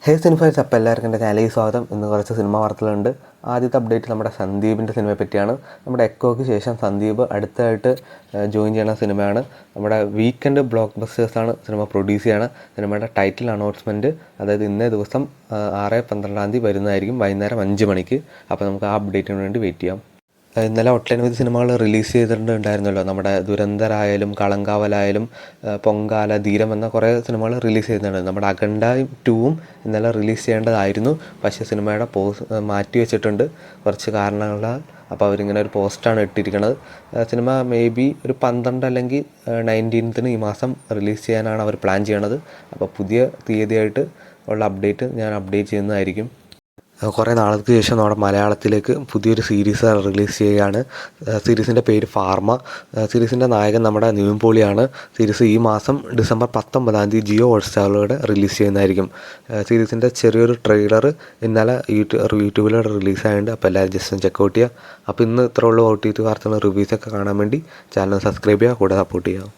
ഹേ സിനിഫൈസ്, അപ്പോൾ എല്ലാവർക്കും എൻ്റെ ചാനലിൽ സ്വാഗതം. ഇന്ന് കുറച്ച് സിനിമ വാർത്തകളുണ്ട്. ആദ്യത്തെ അപ്ഡേറ്റ് നമ്മുടെ സന്ദീപിൻ്റെ സിനിമയെ പറ്റിയാണ്. നമ്മുടെ എക്കോയ്ക്ക് ശേഷം സന്ദീപ് അടുത്തായിട്ട് ജോയിൻ ചെയ്യുന്ന സിനിമയാണ്. നമ്മുടെ വീക്കെൻഡ് ബ്ലോക്ക് ബസ്റ്റേഴ്സാണ് സിനിമ പ്രൊഡ്യൂസ് ചെയ്യാണ്. സിനിമയുടെ ടൈറ്റിൽ അനൗൺസ്മെൻറ്റ് അതായത് ഇന്നേ ദിവസം 6/12 വരുന്നതായിരിക്കും വൈകുന്നേരം 5 മണിക്ക്. അപ്പോൾ നമുക്ക് ആ അപ്ഡേറ്റിന് വേണ്ടി വെയിറ്റ് ചെയ്യാം. ഇന്നലെ ഒട്ടനവധി സിനിമകൾ റിലീസ് ചെയ്തിട്ടുണ്ടായിരുന്നല്ലോ. നമ്മുടെ ദുരന്തരായാലും കളങ്കാവലായാലും പൊങ്കാല, ധീരം എന്ന കുറേ സിനിമകൾ റിലീസ് ചെയ്യുന്നുണ്ട്. നമ്മുടെ അഖണ്ഡ 2ഉം ഇന്നലെ റിലീസ് ചെയ്യേണ്ടതായിരുന്നു. പക്ഷേ സിനിമയുടെ മാറ്റി വെച്ചിട്ടുണ്ട് കുറച്ച് കാരണങ്ങളാൽ. അപ്പോൾ അവരിങ്ങനെ ഒരു പോസ്റ്റാണ് ഇട്ടിരിക്കുന്നത്. സിനിമ മേ ബി ഒരു 12 അല്ലെങ്കിൽ 19 ഈ മാസം റിലീസ് ചെയ്യാനാണ് അവർ പ്ലാൻ ചെയ്യണത്. അപ്പോൾ പുതിയ തീയതിയായിട്ട് ഉള്ള അപ്ഡേറ്റ് ഞാൻ അപ്ഡേറ്റ് ചെയ്യുന്നതായിരിക്കും. കുറേ നാൾക്ക് ശേഷം നമ്മുടെ മലയാളത്തിലേക്ക് പുതിയൊരു സീരീസ് റിലീസ് ചെയ്യുകയാണ്. സീരീസിൻ്റെ പേര് ഫാർമ. സീരീസിൻ്റെ നായകൻ നമ്മുടെ നിവിൻ പോളിയാണ്. സീരീസ് ഈ മാസം ഡിസംബർ 19 ജിയോ ഹോട്ട്സ്റ്റാറിലൂടെ റിലീസ് ചെയ്യുന്നതായിരിക്കും. സീരീസിൻ്റെ ചെറിയൊരു ട്രെയിലർ ഇന്നലെ യൂട്യൂബിലൂടെ റിലീസായിട്ടുണ്ട്. അപ്പോൾ എല്ലാവരും ജസ്റ്റ് ഒന്ന് ചെക്കൗട്ട് ചെയ്യുക. അപ്പോൾ ഇന്ന് ഇത്ര ഉള്ള OTT വാർത്തകളും റിവ്യൂസൊക്കെ കാണാൻ വേണ്ടി ചാനൽ സബ്സ്ക്രൈബ് ചെയ്യുക, കൂടെ സപ്പോർട്ട് ചെയ്യുക.